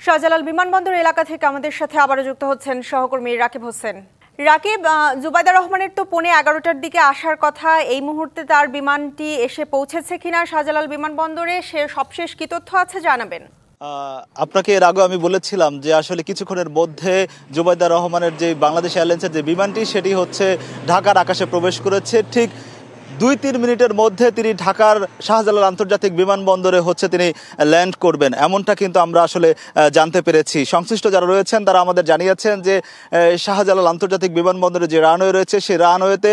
শাহজালাল বিমানবন্দর এলাকা থেকে আমাদের সাথে আবারও যুক্ত হচ্ছেন সহকর্মী রাকিব হোসেন। রাকিব, জুবাইদা রহমানের তো 11:15টার দিকে আসার কথা, এই মুহূর্তে তার বিমানটি এসে পৌঁছেছে কিনা শাহজালাল বিমানবন্দরে, সে সবশেষ কি তথ্য আছে জানাবেন। আপনাকে এর আগে আমি বলেছিলাম যে আসলে কিছুক্ষণের মধ্যে জুবাইদা রহমানের যে বাংলাদেশ এয়ারলাইন্সের যে বিমানটি সেটি হচ্ছে ঢাকার আকাশে প্রবেশ করেছে। ঠিক 2-3 মিনিটের মধ্যে তিনি ঢাকার শাহজালাল আন্তর্জাতিক বিমানবন্দরে হচ্ছে তিনি ল্যান্ড করবেন, এমনটা কিন্তু আমরা আসলে জানতে পেরেছি। সংশ্লিষ্ট যারা রয়েছেন তারা আমাদের জানিয়েছেন যে শাহজালাল আন্তর্জাতিক বিমানবন্দরে যে রানওয়ে রয়েছে সেই রানওয়েতে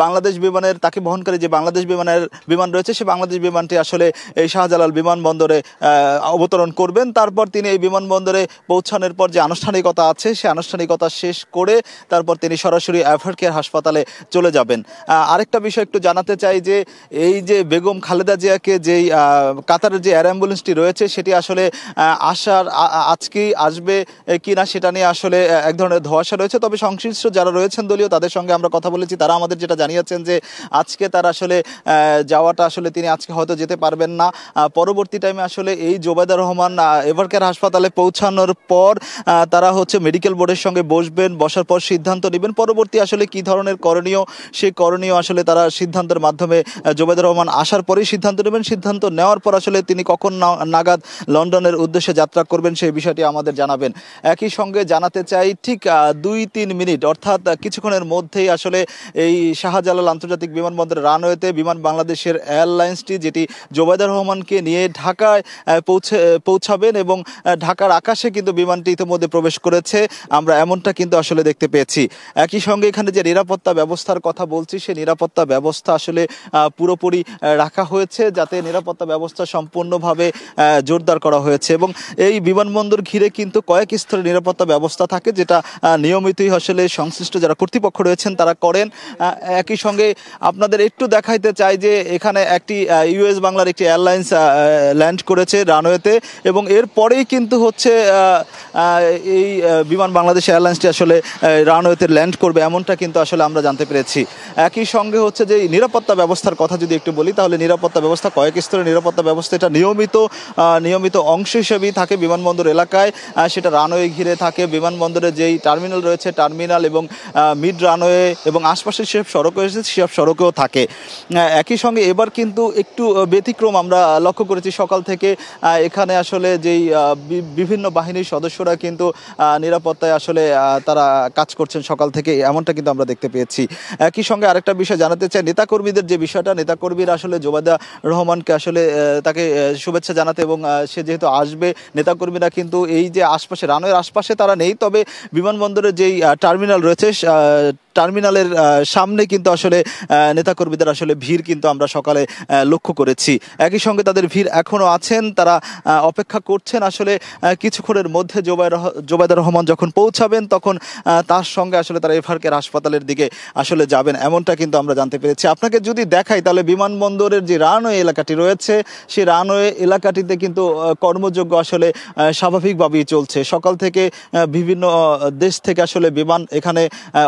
বাংলাদেশ বিমানের তাকে বহনকারী যে বাংলাদেশ বিমান রয়েছে সেই বাংলাদেশ বিমানটি আসলে এই শাহজালাল বিমানবন্দরে অবতরণ করবেন। তারপর তিনি এই বিমানবন্দরে পৌঁছানোর পর যে আনুষ্ঠানিকতা আছে সেই আনুষ্ঠানিকতা শেষ করে তারপর তিনি সরাসরি এভার কেয়ার হাসপাতালে চলে যাবেন। আরেকটা বিষয় একটু জানাতে চাই যে এই যে বেগম খালেদা জিয়াকে যেই কাতারের যে এয়ার অ্যাম্বুলেন্সটি রয়েছে সেটি আসলে আজকেই আসবে কিনা সেটা নিয়ে আসলে এক ধরনের ধোঁয়াশা রয়েছে। তবে সংশ্লিষ্ট যারা রয়েছেন দলীয় তাদের সঙ্গে আমরা কথা বলেছি, তারা আমাদের যেটা জানিয়েছেন যে আজকে তারা আসলে যাওয়াটা আসলে তিনি আজকে হয়তো যেতে পারবেন না। পরবর্তী টাইমে আসলে এই জুবাইদা রহমান এভার কেয়ার হাসপাতালে পৌঁছানোর পর তারা হচ্ছে মেডিকেল বোর্ডের সঙ্গে বসবেন, বসার পর সিদ্ধান্ত নেবেন পরবর্তী আসলে কি ধরনের করণীয়, সেই করণীয় আসলে তারা সিদ্ধান্তের মাধ্যমে জুবাইদা রহমান আসার পরেই সিদ্ধান্ত নেবেন। সিদ্ধান্ত নেওয়ার পর আসলে তিনি কখন নাগাদ লন্ডনের উদ্দেশ্যে যাত্রা করবেন সেই বিষয়টি আমাদের জানাবেন। একই সঙ্গে জানাতে চাই ঠিক 2-3 মিনিট অর্থাৎ কিছুক্ষণের মধ্যেই আসলে এই শাহজালাল আন্তর্জাতিক বিমানবন্দরের রানওয়েতে বিমান বাংলাদেশের এয়ারলাইন্সটি যেটি জুবাইদা রহমানকে নিয়ে ঢাকায় পৌঁছাবেন এবং ঢাকার আকাশে কিন্তু বিমানটি ইতিমধ্যে প্রবেশ করেছে, আমরা এমনটা কিন্তু আসলে দেখতে পেয়েছি। একই সঙ্গে এখানে যে নিরাপত্তা ব্যবস্থার কথা বলছি সেই নিরাপত্তা ব্যবস্থা আসলে পুরোপুরি রাখা হয়েছে, যাতে নিরাপত্তা ব্যবস্থা সম্পূর্ণভাবে জোরদার করা হয়েছে এবং এই বিমানবন্দর ঘিরে কিন্তু কয়েক স্তরের নিরাপত্তা ব্যবস্থা থাকে, যেটা নিয়মিতই আসলে সংশ্লিষ্ট যারা কর্তৃপক্ষ রয়েছেন তারা করেন। একই সঙ্গে আপনাদের একটু দেখাইতে চাই যে এখানে একটি ইউএস বাংলার একটি এয়ারলাইন্স ল্যান্ড করেছে রানওয়েতে এবং এরপরেই কিন্তু হচ্ছে এই বিমান বাংলাদেশ এয়ারলাইন্সটি আসলে রানওয়েতে ল্যান্ড করবে, এমনটা কিন্তু আসলে আমরা জানতে পেরেছি। একই সঙ্গে হচ্ছে যে নিরাপত্তা ব্যবস্থার কথা যদি একটু বলি তাহলে নিরাপত্তা ব্যবস্থা কয়েক স্তরের নিরাপত্তা ব্যবস্থা, এটা নিয়মিত অংশ হিসেবেই থাকে বিমানবন্দর এলাকায়, সেটা রানওয়ে ঘিরে থাকে, বিমানবন্দরে যেই টার্মিনাল রয়েছে টার্মিনাল এবং মিড রানওয়ে এবং আশপাশে যেসব সড়ক রয়েছে সেসব সড়কেও থাকে। একই সঙ্গে এবার কিন্তু একটু ব্যতিক্রম আমরা লক্ষ্য করেছি, সকাল থেকে এখানে আসলে যেই বিভিন্ন বাহিনীর সদস্যরা কিন্তু নিরাপত্তায় আসলে তারা কাজ করছেন সকাল থেকে, এমনটা কিন্তু আমরা দেখতে পেয়েছি। একই সঙ্গে আরেকটা বিষয় জানাতে চাই, নেতাকর্মীদের যে বিষয়টা, নেতাকর্মীরা আসলে জুবাইদা রহমানকে আসলে তাকে শুভেচ্ছা জানাতে এবং সে যেহেতু আসবে, নেতাকর্মীরা কিন্তু এই যে আশপাশে রানওয়ের আশপাশে তারা নেই, তবে বিমানবন্দরের যেই টার্মিনাল রয়েছে টার্মিনালের সামনে কিন্তু আসলে নেতাকর্মীদের আসলে ভিড় কিন্তু আমরা সকালে লক্ষ্য করেছি। একই সঙ্গে তাদের ভিড় এখনও আছেন, তারা অপেক্ষা করছেন আসলে কিছুক্ষণের মধ্যে জুবাইদা রহমান যখন পৌঁছাবেন তখন তার সঙ্গে আসলে তারা এভার কেয়ার হাসপাতালের দিকে আসলে যাবেন, এমনটা কিন্তু আমরা জানতে পেরেছি। আপনাকে যদি দেখাই তাহলে বিমানবন্দরের যে রানওয়ে এলাকাটি রয়েছে সেই রানওয়ে এলাকাটিতে কিন্তু কর্মযোগ্য আসলে স্বাভাবিকভাবেই চলছে। সকাল থেকে বিভিন্ন দেশ থেকে আসলে বিমান এখানে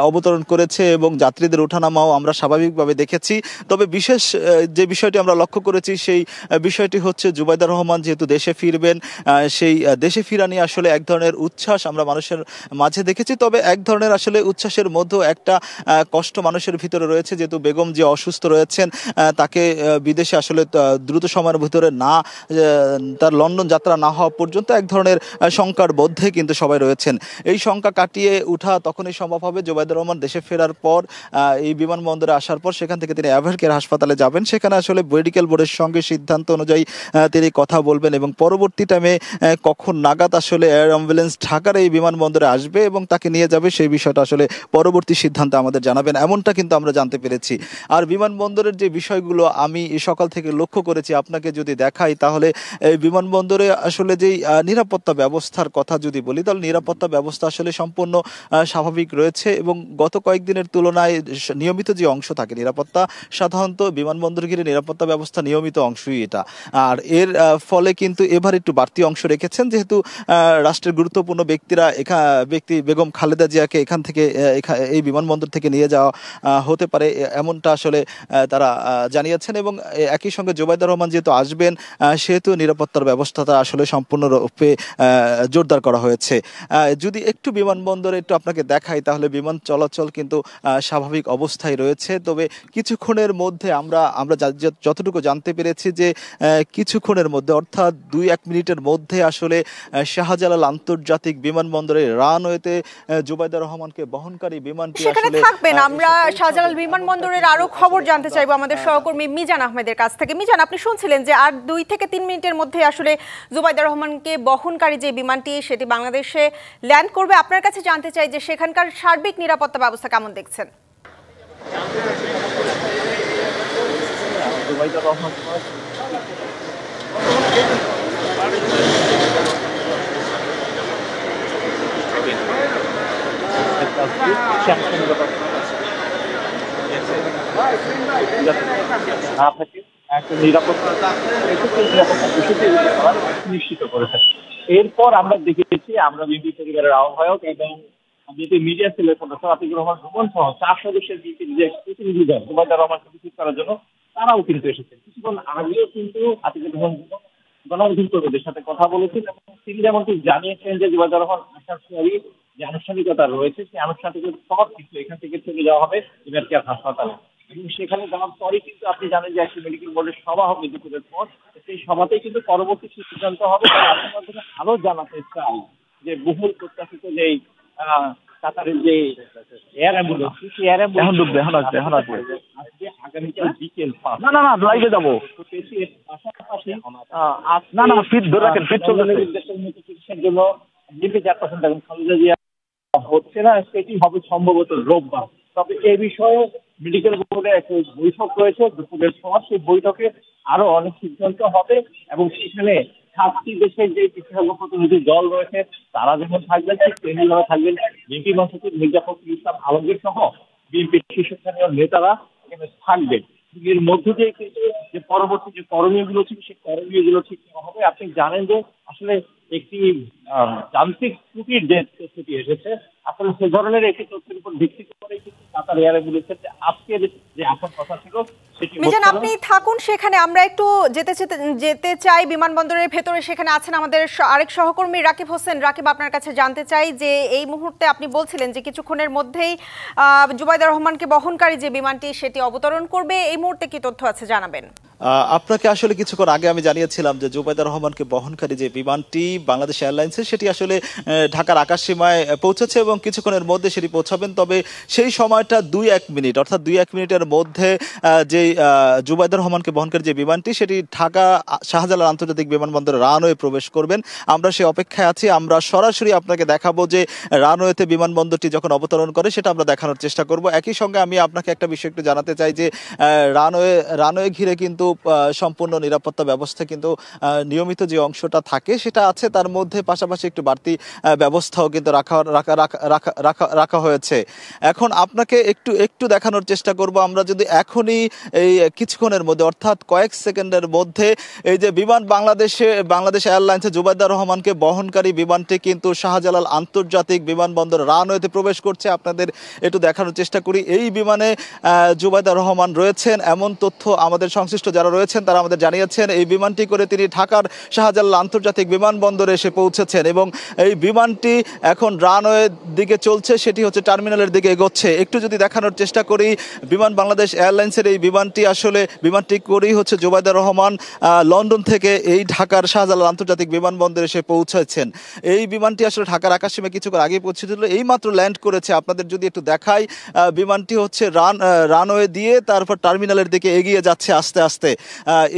অবতরণ করেছে এবং যাত্রীদের ওঠানামাও আমরা স্বাভাবিকভাবে দেখেছি। তবে বিশেষ যে বিষয়টি আমরা লক্ষ্য করেছি সেই বিষয়টি হচ্ছে জুবাইদা রহমান যেহেতু দেশে ফিরবেন, সেই দেশে ফিরা নিয়ে আসলে এক ধরনের উচ্ছ্বাস আমরা মানুষের মাঝে দেখেছি। তবে এক ধরনের আসলে উচ্ছ্বাসের মধ্যেও একটা কষ্ট মানুষের ভিতরে রয়েছে, যেহেতু বেগম যে অসুস্থ রয়েছেন তাকে বিদেশে আসলে দ্রুত সময়ের ভিতরে তার লন্ডন যাত্রা না হওয়া পর্যন্ত এক ধরনের শঙ্কার মধ্যে কিন্তু সবাই রয়েছেন। এই শঙ্কা কাটিয়ে উঠা তখনই সম্ভব হবে জুবাইদা রহমান দেশে ফেরার পর, এই বিমানবন্দরে আসার পর সেখান থেকে তিনি এভার কেয়ার হাসপাতালে যাবেন, সেখানে আসলে মেডিকেল বোর্ডের সঙ্গে সিদ্ধান্ত অনুযায়ী তিনি কথা বলবেন এবং পরবর্তী টাইমে কখন নাগাদ আসলে এয়ার অ্যাম্বুলেন্স ঢাকার এই বিমানবন্দরে আসবে এবং তাকে নিয়ে যাবে সেই বিষয়টা আসলে পরবর্তী সিদ্ধান্ত আমাদের জানাবেন, এমনটা কিন্তু আমরা জানতে পেরেছি। আর বিমানবন্দরের যে বিষয়গুলো আমি সকাল থেকে লক্ষ্য করেছি আপনাকে যদি দেখাই তাহলে এই বিমানবন্দরে আসলে যেই নিরাপত্তা ব্যবস্থার কথা যদি বলি তাহলে নিরাপত্তা ব্যবস্থা আসলে সম্পূর্ণ স্বাভাবিক রয়েছে এবং গত কয়েকদিনের তুলনায় নিয়মিত যে অংশ থাকে নিরাপত্তা, সাধারণত বিমানবন্দর ঘিরে নিরাপত্তা ব্যবস্থা নিয়মিত অংশই এটা। আর এর ফলে কিন্তু এবার একটু বাড়তি অংশ রেখেছেন, যেহেতু রাষ্ট্রের গুরুত্বপূর্ণ ব্যক্তি বেগম খালেদা জিয়াকে এখান থেকে এই বিমানবন্দর থেকে নিয়ে যাওয়া হতে পারে, এমনটা আসলে তারা জানিয়েছেন। এবং একই সঙ্গে জুবাইদা রহমান যেহেতু আসবেন, সেহেতু নিরাপত্তার ব্যবস্থাটা আসলে সম্পূর্ণরূপে জোরদার করা হয়েছে। যদি একটু বিমানবন্দরে একটু আপনাকে দেখাই, তাহলে বিমান চলাচল কিন্তু স্বাভাবিক অবস্থায় রয়েছে। তবে কিছুক্ষণের মধ্যে আমরা যতটুকু জানতে পেরেছি যে কিছুক্ষণের মধ্যে, অর্থাৎ 2-1 মিনিটের মধ্যে আসলে শাহজালাল আন্তর্জাতিক বিমানবন্দরে রানওয়েতে জুবাইদা রহমানকে বহনকারী বিমানটি সেখানে থাকবেন। আমরা শাহজালাল বিমানবন্দরের আরো খবর জানতে চাইবো আমাদের সহকর্মী মিজান আহমেদের কাছ থেকে। মিজান, আপনি শুনছিলেন যে আর 2 থেকে 3 মিনিটের মধ্যে আসলে জুবাইদা রহমানকে বহনকারী যে বিমানটি সেটি বাংলাদেশে ল্যান্ড করবে। আপনার কাছে জানতে চাই যে সেখানকার সার্বিক নিরাপত্তা ব্যবস্থা কেমন দেখছেন? নিশ্চিত করেছেন। এরপর আমরা দেখেছি, আমরা বিএনপি পরিবারের আহ্বায়ক এবং বিএনপি মিডিয়া সেলের সদস্য আতিকুর রহমান ভুবন সহ 4 সদস্যের বিএনপির যে প্রতিনিধি দল জুবাইদা রহমানকে রিসিভ করার জন্য, তারাও কিন্তু এসেছেন। কিছুক্ষণ আগেও কিন্তু আতিকুর রহমান ভুবন গণমাধ্যম কর্মীদের সাথে কথা বলেছেন এবং তিনি যেমনটি জানিয়েছেন যে জুবাইদা রহমান আসার পরই যে আনুষ্ঠানিকতা রয়েছে, সেই আনুষ্ঠানিকতার পর কিন্তু এখান থেকে চলে যাওয়া হবে এবার কেয়ার হাসপাতালে। এবং সেখানে যাওয়ার পরই কিন্তু আপনি জানেন যে একটি মেডিকেল বোর্ডের সভা হবে দুপুরের পর। সেই সভাতেই কিন্তু পরবর্তী সিদ্ধান্ত হবে। আপনার মাধ্যমে আরো জানাতে চাই যে বহুল প্রত্যাশিত যে কাতারের যে এয়ার অ্যাম্বুলেন্স, সেই এয়ার অ্যাম্বুলেন্স আজকে আগামীকাল বিকেল লাইভে যাবো। পাশাপাশি চিকিৎসার জন্য বিএনপি চেয়ারপারসন বেগম খালেদা জিয়া হচ্ছে না, সেটি হবে সম্ভবত রোববার। তবে এ বিষয়ে মেডিকেল বোর্ডে একটা বৈঠক রয়েছে দুপুরের পর। সেই বৈঠকে আরো অনেক সিদ্ধান্ত হবে এবং সেখানে 7টি দেশের যে বিশেষজ্ঞ প্রতিনিধি দল রয়েছে তারা যেমন থাকবেন, ঠিক তেমনিভাবে থাকবেন বিএনপি মহাসচিব মির্জা ফখরুল ইসলাম আলমগীর সহ বিএনপির শীর্ষস্থানীয় নেতারা এখানে থাকবেন। এর মধ্য দিয়ে কিন্তু যে পরবর্তী যে করণীয় গুলো ছিল, সেই করণীয় গুলো ঠিক হবে। আপনি জানেন যে আসলে একটি যান্ত্রিক ত্রুটির যে তথ্যটি এসেছে, আসলে সে ধরনের একটি তথ্যের উপর ভিত্তি করে কিন্তু কাতার এয়ার অ্যাম্বুলেন্সের আজকের যে আসার কথা ছিল সেটি। মিজান, আপনি থাকুন সেখানে, আমরা একটু যেতে চাই বিমানবন্দরের ভেতরে। সেখানে আছেন আমাদের আরেক সহকর্মী রাকিব হোসেন। রাকিব, আপনার কাছে জানতে চাই যে এই মুহূর্তে আপনি বলছিলেন যে কিছুক্ষণের মধ্যেই জুবাইদা রহমানকে বহনকারী যে বিমানটি সেটি অবতরণ করবে, এই মুহূর্তে কি তথ্য আছে জানাবেন? আপনাকে আসলে কিছুক্ষণ আগে আমি জানিয়েছিলাম যে জুবাইদা রহমানকে বহনকারী যে বিমানটি বাংলাদেশ এয়ারলাইন্সের, সেটি আসলে ঢাকার আকাশসীমায় পৌঁছেছে এবং কিছুক্ষণের মধ্যে সেটি পৌঁছাবেন। তবে সেই সময়টা 2-1 মিনিট, অর্থাৎ 2-1 মিনিটের মধ্যে যে জুবাইদা রহমানকে বহনকারী যে বিমানটি সেটি ঢাকা শাহজালাল আন্তর্জাতিক বিমানবন্দরে রানওয়ে প্রবেশ করবেন। আমরা সেই অপেক্ষায় আছি। আমরা সরাসরি আপনাকে দেখাবো যে রানওয়েতে বিমানবন্দরটি যখন অবতরণ করে, সেটা আমরা দেখানোর চেষ্টা করব। একই সঙ্গে আমি আপনাকে একটা বিষয় একটু জানাতে চাই যে রানওয়ে ঘিরে কিন্তু সম্পূর্ণ নিরাপত্তা ব্যবস্থা কিন্তু নিয়মিত যে অংশটা থাকে সেটা আছে, তার মধ্যে পাশাপাশি একটু বাড়তি ব্যবস্থাও কিন্তু রাখা হয়েছে। এখন আপনাকে একটু দেখানোর চেষ্টা করব। আমরা যদি এখনই এই কিছুক্ষণের মধ্যে, অর্থাৎ কয়েক সেকেন্ডের মধ্যে, এই যে বিমান বাংলাদেশ এয়ারলাইন্সে জুবাইদা রহমানকে বহনকারী বিমানটি কিন্তু শাহজালাল আন্তর্জাতিক বিমানবন্দর রানওয়েতে প্রবেশ করছে, আপনাদের একটু দেখানোর চেষ্টা করি। এই বিমানে জুবাইদা রহমান রয়েছেন এমন তথ্য আমাদের সংশ্লিষ্ট যারা রয়েছেন তারা আমাদের জানিয়েছেন। এই বিমানটি করে তিনি ঢাকার শাহজালাল আন্তর্জাতিক বিমানবন্দরে এসে পৌঁছেছেন এবং এই বিমানটি এখন রানওয়ের দিকে চলছে, সেটি হচ্ছে টার্মিনালের দিকে এগোচ্ছে। একটু যদি দেখানোর চেষ্টা করি, বিমান বাংলাদেশ এয়ারলাইন্সের এই বিমানটি করেই হচ্ছে জুবাইদা রহমান লন্ডন থেকে এই ঢাকার শাহজালাল আন্তর্জাতিক বিমানবন্দরে এসে পৌঁছেছেন। এই বিমানটি আসলে ঢাকার আকাশসীমায় কিছুক্ষণ আগে পৌঁছেছিল, এই মাত্র ল্যান্ড করেছে। আপনাদের যদি একটু দেখাই, বিমানটি হচ্ছে রানওয়ে দিয়ে তারপর টার্মিনালের দিকে এগিয়ে যাচ্ছে আস্তে আস্তে।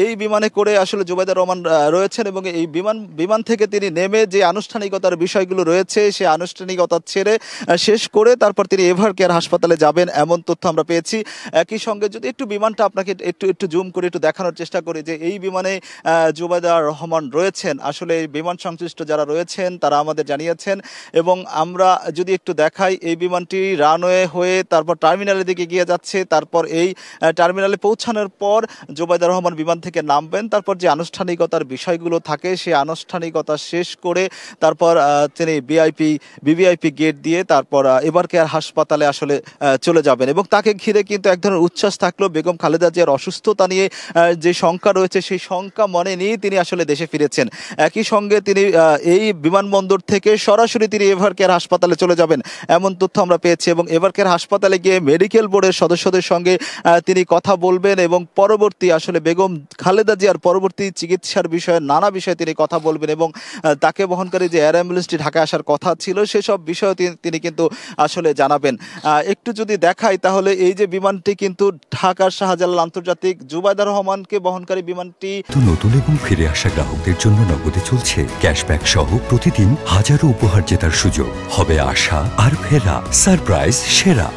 এই বিমানে করে আসলে জুবাইদা রহমান রয়েছেন এবং এই বিমান থেকে তিনি নেমে যে আনুষ্ঠানিকতার বিষয়গুলো রয়েছে, সেই আনুষ্ঠানিকতা ছেড়ে শেষ করে তারপর তিনি এভার কেয়ার হাসপাতালে যাবেন এমন তথ্য আমরা পেয়েছি। একই সঙ্গে যদি একটু বিমানটা আপনাকে একটু জুম করে একটু দেখানোর চেষ্টা করি যে এই বিমানে জুবাইদা রহমান রয়েছেন, আসলে বিমান সংশ্লিষ্ট যারা রয়েছেন তারা আমাদের জানিয়েছেন। এবং আমরা যদি একটু দেখাই, এই বিমানটি রানওয়ে হয়ে তারপর টার্মিনালের দিকে এগিয়ে যাচ্ছে। তারপর এই টার্মিনালে পৌঁছানোর পর জুবাইদা রহমান বিমান থেকে নামবেন। তারপর যে আনুষ্ঠানিকতার বিষয়গুলো থাকে সেই আনুষ্ঠানিকতা শেষ করে তারপর তিনি ভিভিআইপি গেট দিয়ে তারপর এভার কেয়ার হাসপাতালে আসলে চলে যাবেন। এবং তাকে ঘিরে কিন্তু এক ধরনের উচ্ছ্বাস থাকলো বেগম খালেদা জিয়ার অসুস্থতা নিয়ে যে শঙ্কা রয়েছে সেই শঙ্কা মনে নিয়ে তিনি আসলে দেশে ফিরেছেন। একই সঙ্গে তিনি এই বিমানবন্দর থেকে সরাসরি তিনি এভার কেয়ার হাসপাতালে চলে যাবেন এমন তথ্য আমরা পেয়েছি। এবং এভার কেয়ার হাসপাতালে গিয়ে মেডিকেল বোর্ডের সদস্যদের সঙ্গে তিনি কথা বলবেন এবং পরবর্তী আসলে বেগম খালেদা জিয়ার পরবর্তী চিকিৎসার বিষয়ে নানা বিষয়ে তিনি কথা বলবেন এবং তাকে বহনকারী যে এয়ার অ্যাম্বুলেন্সটি ঢাকায় আসার কথা ছিল সেসব বিষয়ে তিনি কিন্তু আসলে জানাবেন। একটু যদি দেখাই তাহলে এই যে বিমানটি কিন্তু ঢাকার শাহজালাল আন্তর্জাতিক জুবাইদা রহমানকে বহনকারী বিমানটি নতুন এবং ফিরে আসা গ্রাহকদের জন্য নগদে চলছে ক্যাশব্যাক সহ প্রতিদিন হাজারো উপহার জেতার সুযোগ। হবে আশা আর ফেরা সারপ্রাইজ সেরা।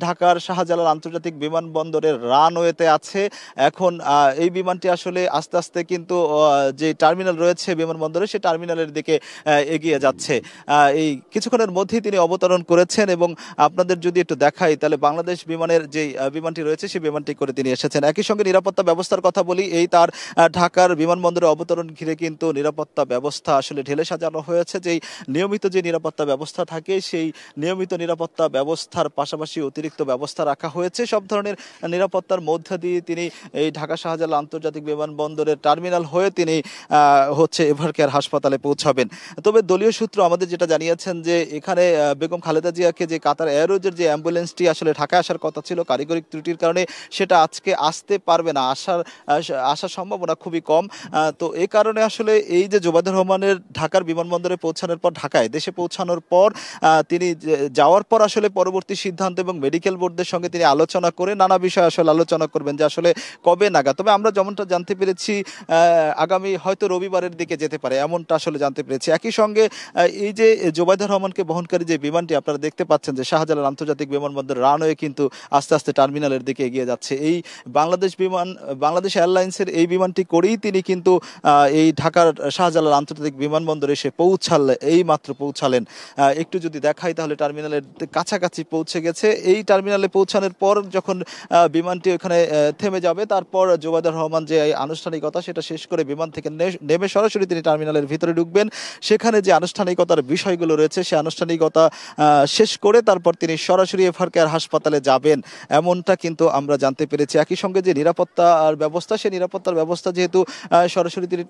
ঢাকার শাহজালাল আন্তর্জাতিক বিমানবন্দরের রানওয়েতে আছে এখন। এই বিমানটি আসলে আস্তে আস্তে কিন্তু যে টার্মিনাল রয়েছে বিমানবন্দরে সেই টার্মিনালের দিকে এগিয়ে যাচ্ছে। এই কিছুক্ষণের মধ্যেই তিনি অবতরণ করেছেন এবং আপনাদের যদি একটু দেখাই তাহলে বাংলাদেশ বিমানের যে বিমানটি রয়েছে সেই বিমানটি করে তিনি এসেছেন। একই সঙ্গে নিরাপত্তা ব্যবস্থার কথা বলি, এই তার ঢাকার বিমানবন্দরে অবতরণ ঘিরে কিন্তু নিরাপত্তা ব্যবস্থা আসলে ঢেলে সাজানো হয়েছে। যেই নিয়মিত যে নিরাপত্তা ব্যবস্থা থাকে সেই নিয়মিত নিরাপত্তা ব্যবস্থার পাশাপাশি অতিরিক্ত ব্যবস্থা রাখা হয়েছে। সব ধরনের নিরাপত্তার মধ্য দিয়ে তিনি এই ঢাকা শাহজালাল আন্তর্জাতিক বিমানবন্দরের টার্মিনাল হয়ে তিনি এভার কেয়ার হাসপাতালে পৌঁছাবেন। তবে দলীয় সূত্র আমাদের যেটা জানিয়েছেন যে এখানে বেগম খালেদা জিয়াকে যে কাতার এয়ারওয়েজের যে অ্যাম্বুলেন্সটি আসলে ঢাকায় আসার কথা ছিল কারিগরি ত্রুটির কারণে সেটা আজকে আসতে পারবে না, আসার সম্ভাবনা খুবই কম। তো এই কারণে আসলে এই যে জুবাইদা রহমানের ঢাকার বিমানবন্দরে পৌঁছানোর পর ঢাকায় দেশে পৌঁছানোর পর তিনি যাওয়ার পর আসলে পরবর্তী সিদ্ধান্ত এবং মেডিকেল বোর্ডদের সঙ্গে তিনি আলোচনা করে নানা বিষয় আসলে আলোচনা করবেন যে আসলে কবে নাগাদ। তবে আমরা যেমনটা জানতে পেরেছি আগামী হয়তো রবিবারের দিকে যেতে পারে এমনটা আসলে জানতে পেরেছি। একই সঙ্গে এই যে জুবাইদা রহমানকে বহনকারী যে বিমানটি আপনারা দেখতে পাচ্ছেন যে শাহজালাল আন্তর্জাতিক বিমানবন্দর রানওয়ে কিন্তু আস্তে আস্তে টার্মিনালের দিকে এগিয়ে যাচ্ছে। এই বাংলাদেশ এয়ারলাইন্সের এই বিমানটি করেই তিনি কিন্তু এই ঢাকার শাহজালাল আন্তর্জাতিক বিমানবন্দরে এসে এইমাত্র পৌঁছালেন। একটু যদি দেখাই তাহলে টার্মিনালের কাছাকাছি পৌঁছে গেছে। এই টার্মিনালে পৌঁছানোর পর যখন বিমানটি ওখানে থেমে যাবে তারপর জুবাইদা রহমান যে আনুষ্ঠানিকতা সেটা শেষ করে বিমান থেকে নেমে সরাসরি তিনি টার্মিনালের ভিতরে ঢুকবেন। সেখানে যে আনুষ্ঠানিকতার বিষয়গুলো রয়েছে সেই আনুষ্ঠানিকতা শেষ করে তারপর তিনি সরাসরি এভার কেয়ার হাসপাতালে যাবেন এমনটা কিন্তু আমরা জানতে পেরেছি। একই সঙ্গে যে নিরাপত্তার ব্যবস্থা সেই নিরাপত্তার ব্যবস্থা যেহেতু সরাসরি তিনি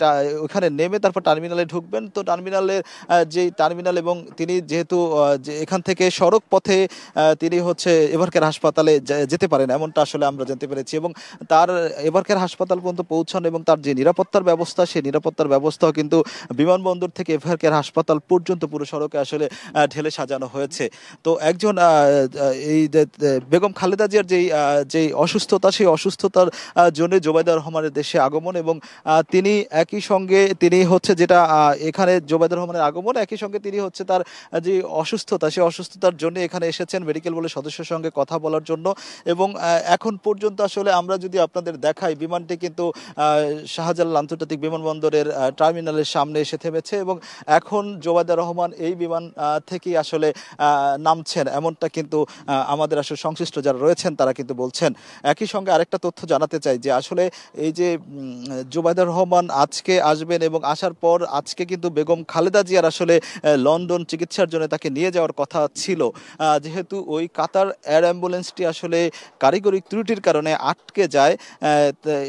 ওখানে নেমে তারপর টার্মিনালে ঢুকবেন, তো টার্মিনালের যেই টার্মিনাল এবং তিনি যেহেতু এখান থেকে সড়ক পথে তিনি এভার কেয়ার হাসপাতালে যেতে পারেন এমনটা আসলে আমরা জানতে পেরেছি। এবং তার এভার কেয়ার হাসপাতাল পর্যন্ত পৌঁছানো এবং তার যে নিরাপত্তার ব্যবস্থা সেই নিরাপত্তার ব্যবস্থাও কিন্তু বিমানবন্দর থেকে এভার কেয়ার হাসপাতাল পর্যন্ত পুরো সড়কে আসলে ঢেলে সাজানো হয়েছে। তো একজন এই বেগম খালেদা জিয়ার যেই অসুস্থতা সেই অসুস্থতার জন্য জুবাইদা রহমানের দেশে আগমন এবং তিনি একই সঙ্গে তিনি যেটা এখানে জুবাইদা রহমানের আগমন একই সঙ্গে তিনি তার যে অসুস্থতা সেই অসুস্থতার জন্য এখানে এসেছেন মেডিকেল বোর্ডের সদস্যের সঙ্গে কথা বলার জন্য। এবং এখন পর্যন্ত আসলে আমরা যদি আপনাদের দেখাই বিমানটি কিন্তু শাহজালাল আন্তর্জাতিক বিমানবন্দরের টার্মিনালের সামনে এসে থেমেছে এবং এখন জুবাইদা রহমান এই বিমান থেকেই আসলে নামছেন এমনটা কিন্তু আমাদের আসলে সংশ্লিষ্ট যারা রয়েছেন তারা কিন্তু বলছেন। একই সঙ্গে আরেকটা তথ্য জানাতে চাই যে আসলে এই যে জুবাইদা রহমান আজকে আসবেন এবং আসার পর আজকে কিন্তু বেগম খালেদা জিয়ার আসলে লন্ডন চিকিৎসার জন্য তাকে নিয়ে যাওয়ার কথা ছিল। যেহেতু ওই কাতার এয়ার অ্যাম্বুলেন্সটি আসলে কারিগরি ত্রুটির কারণে আটকে যায়,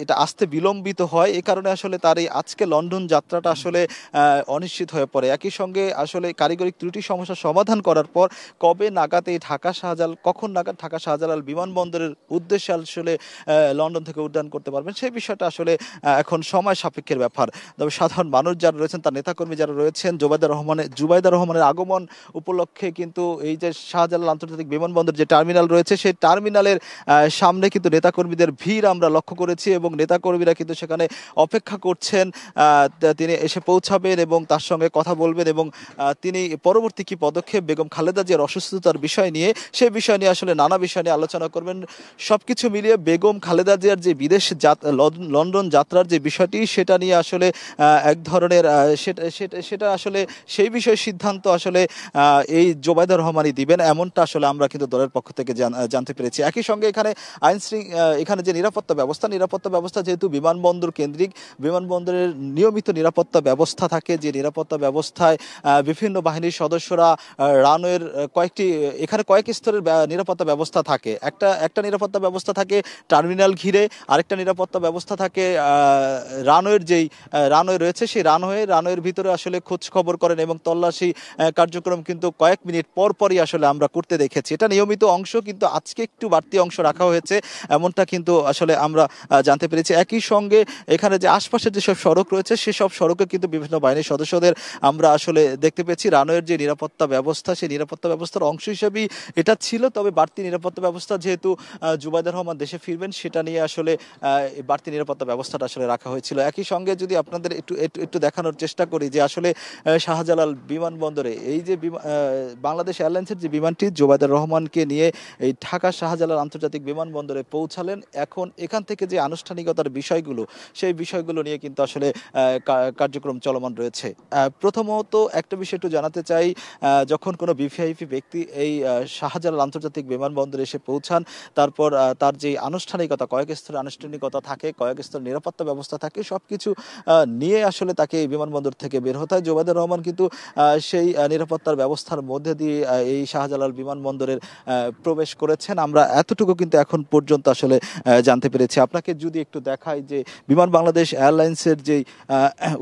এটা আসতে বিলম্বিত হয়, এই কারণে আসলে তার এই আজকে লন্ডন যাত্রাটা আসলে অনিশ্চিত হয়ে পড়ে। একই সঙ্গে আসলে কারিগরি ত্রুটি সমস্যা সমাধান করার পর কবে নাগাদ এই কখন নাগাদ ঢাকা শাহজালাল বিমানবন্দরের উদ্দেশ্যে আসলে লন্ডন থেকে উড্ডয়ন করতে পারবেন সেই বিষয়টা আসলে এখন সময় সাপেক্ষের ব্যাপার। তবে সাধারণ মানুষ যারা রয়েছেন তার নেতাকর্মী যারা রয়েছেন জুবাইদা রহমানের আগমন উপলক্ষে কিন্তু এই যে শাহজালাল আন্তর্জাতিক বিমানবন্দর যে যে টার্মিনাল রয়েছে সেই টার্মিনালের সামনে কিন্তু নেতাকর্মীদের ভিড় আমরা লক্ষ্য করেছি এবং নেতাকর্মীরা কিন্তু সেখানে অপেক্ষা করছেন তিনি এসে পৌঁছাবেন এবং তার সঙ্গে কথা বলবেন এবং তিনি পরবর্তী কি পদক্ষেপ বেগম খালেদা জিয়ার অসুস্থতার বিষয় নিয়ে সেই বিষয় নিয়ে আসলে নানা বিষয় নিয়ে আলোচনা করবেন। সবকিছু মিলিয়ে বেগম খালেদা জিয়ার যে বিদেশ লন্ডন যাত্রার যে বিষয়টি সেটা নিয়ে আসলে এক ধরনের সেটা আসলে সেই বিষয়ে সিদ্ধান্ত আসলে এই জোবাইদা রহমানই দিবেন, এমনটা আসলে আমরা কিন্তু দলের পক্ষ থেকে জানতে পেরেছি। একই সঙ্গে এখানে এখানে যে নিরাপত্তা ব্যবস্থা যেহেতু বিমানবন্দর কেন্দ্রিক, বিমানবন্দরের নিয়মিত নিরাপত্তা ব্যবস্থা থাকে, যে নিরাপত্তা ব্যবস্থায় বিভিন্ন বাহিনীর সদস্যরা রানওয়ের এখানে কয়েক স্তরের নিরাপত্তা ব্যবস্থা থাকে। একটা নিরাপত্তা ব্যবস্থা থাকে টার্মিনাল ঘিরে, আরেকটা নিরাপত্তা ব্যবস্থা থাকে রানওয়ে রয়েছে সেই রানওয়ের ভিতরে আসলে খোঁজ খবর করেন এবং তল্লাশি কার্যক্রম কিন্তু কয়েক মিনিট পরই আসলে আমরা করতে দেখেছি। এটা নিয়মিত অংশ, কিন্তু আজকে একটু বাড়তি অংশ রাখা হয়েছে এমনটা কিন্তু আসলে আমরা জানতে পেরেছি। একই সঙ্গে এখানে যে আশপাশের যেসব সড়ক রয়েছে সেসব সড়কে কিন্তু বিভিন্ন বাহিনীর সদস্যদের আমরা আসলে দেখতে পেয়েছি। রানওয়ের যে নিরাপত্তা ব্যবস্থা সেই নিরাপত্তা ব্যবস্থার অংশ হিসেবেই এটা ছিল, তবে বাড়তি নিরাপত্তা ব্যবস্থা যেহেতু জুবাইদা রহমান দেশে ফিরবেন সেটা নিয়ে আসলে বাড়তি নিরাপত্তা ব্যবস্থাটা আসলে রাখা হয়েছিল। একই সঙ্গে যদি আপনাদের একটু দেখানোর চেষ্টা করি যে আসলে শাহজালাল বিমানবন্দরে এই যে বাংলাদেশ এয়ারলাইন্সের যে বিমানটি জুবাইদা রহমানকে নিয়ে এই ঢাকা শাহজালাল আন্তর্জাতিক বিমানবন্দরে পৌঁছালেন, এখন এখান থেকে যে আনুষ্ঠানিকতার বিষয়গুলো সেই বিষয়গুলো নিয়ে কিন্তু আসলে কার্যক্রম চলমান রয়েছে। প্রথমত একটা বিষয় একটু জানাতে চাই, যখন কোনো ভিভিআইপি ব্যক্তি এই শাহজালাল আন্তর্জাতিক বিমানবন্দরে এসে পৌঁছান তারপর তার যে আনুষ্ঠানিকতা, কয়েক স্তরের আনুষ্ঠানিকতা থাকে, কয়েক স্তরের নিরাপত্তা ব্যবস্থা থাকে, সবকিছু নিয়ে আসলে তাকে এই বিমানবন্দর থেকে বের হতে হয়। জুবাইদা রহমান কিন্তু সেই নিরাপত্তার ব্যবস্থার মধ্যে দিয়ে এই শাহজালাল বিমানবন্দরের প্রবেশ করেছেন। আমরা এতটুকু কিন্তু এখন পর্যন্ত আসলে জানতে পেরেছি। আপনাকে যদি একটু দেখাই যে বিমান বাংলাদেশ এয়ারলাইন্সের যে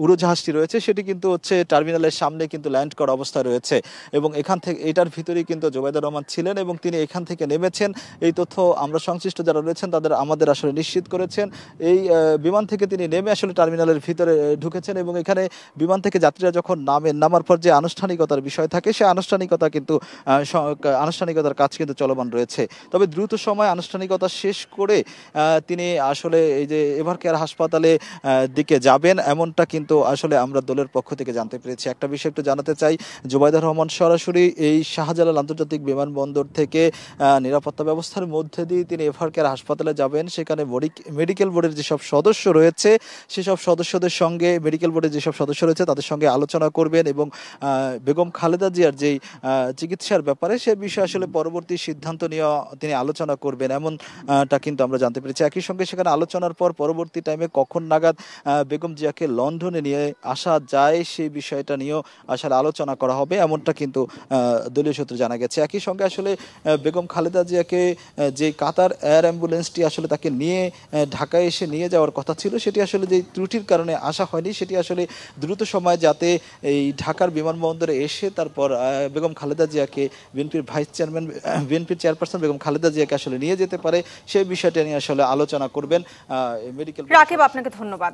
উড়োজাহাজটি রয়েছে সেটি কিন্তু হচ্ছে টার্মিনালের সামনে কিন্তু ল্যান্ড করার অবস্থায় রয়েছে এবং এখান থেকে এটার ভিতরেই কিন্তু জুবাইদা রহমান ছিলেন এবং তিনি এখান থেকে নেমেছেন। এই তথ্য আমরা সংশ্লিষ্ট যারা রয়েছেন আমাদের আসলে নিশ্চিত করেছেন। এই বিমান থেকে তিনি নেমে আসলে টার্মিনালের ভিতরে ঢুকেছেন এবং এখানে বিমান থেকে যাত্রীরা যখন নামার পর যে আনুষ্ঠানিকতার বিষয় থাকে সেই আনুষ্ঠানিকতার কাজ কিন্তু চলমান রয়েছে। তবে দ্রুত সময় আনুষ্ঠানিকতা শেষ করে তিনি আসলে এই যে এভারকেয়ার হাসপাতালে দিকে যাবেন এমনটা কিন্তু আসলে আমরা দলের পক্ষ থেকে জানতে পেরেছি। একটা বিষয় একটু জানাতে চাই, জুবাইদা রহমান সরাসরি এই শাহজালাল আন্তর্জাতিক বিমানবন্দর থেকে নিরাপত্তা ব্যবস্থার মধ্যে দিয়ে তিনি এভারকেয়ার হাসপাতালে যাবেন। সেখানে মেডিকেল বোর্ডের যেসব সদস্য রয়েছে সেসব সদস্যদের সঙ্গে মেডিকেল বোর্ডের যেসব সদস্য রয়েছে তাদের সঙ্গে আলোচনা করবেন এবং বেগম খালেদা জিয়ার যেই চিকিৎসার ব্যাপারে সে বিষয়ে আসলে পরবর্তী সিদ্ধান্ত নিয়ে তিনি আলোচনা করবেন এমনটা কিন্তু আমরা জানতে পেরেছি। একই সঙ্গে সেখানে আলোচনার পর পরবর্তী টাইমে কখন নাগাদ বেগম জিয়াকে লন্ডনে নিয়ে আসা যায় সেই বিষয়টা নিয়েও আসলে আলোচনা করা হবে এমনটা কিন্তু দলীয় সূত্রে জানা গেছে। একই সঙ্গে আসলে বেগম খালেদা জিয়াকে যে কাতার এয়ার অ্যাম্বুলেন্সটি আসলে তাকে নিয়ে ঢাকায় এসে নিয়ে যাওয়ার কথা ছিল সেটি আসলে যে ত্রুটির কারণে আসা হয়নি, সেটি আসলে দ্রুত সময় যাতে এই ঢাকার বিমানবন্দরে এসে তারপর বেগম খালেদা জিয়াকে বিএনপির চেয়ারপারসন বেগম খালেদা জিয়াকে আসলে নিয়ে যেতে পারে সেই বিষয়টা নিয়ে আসলে আলোচনা করবেন মেডিকেল। রাকিব, আপনাকে ধন্যবাদ।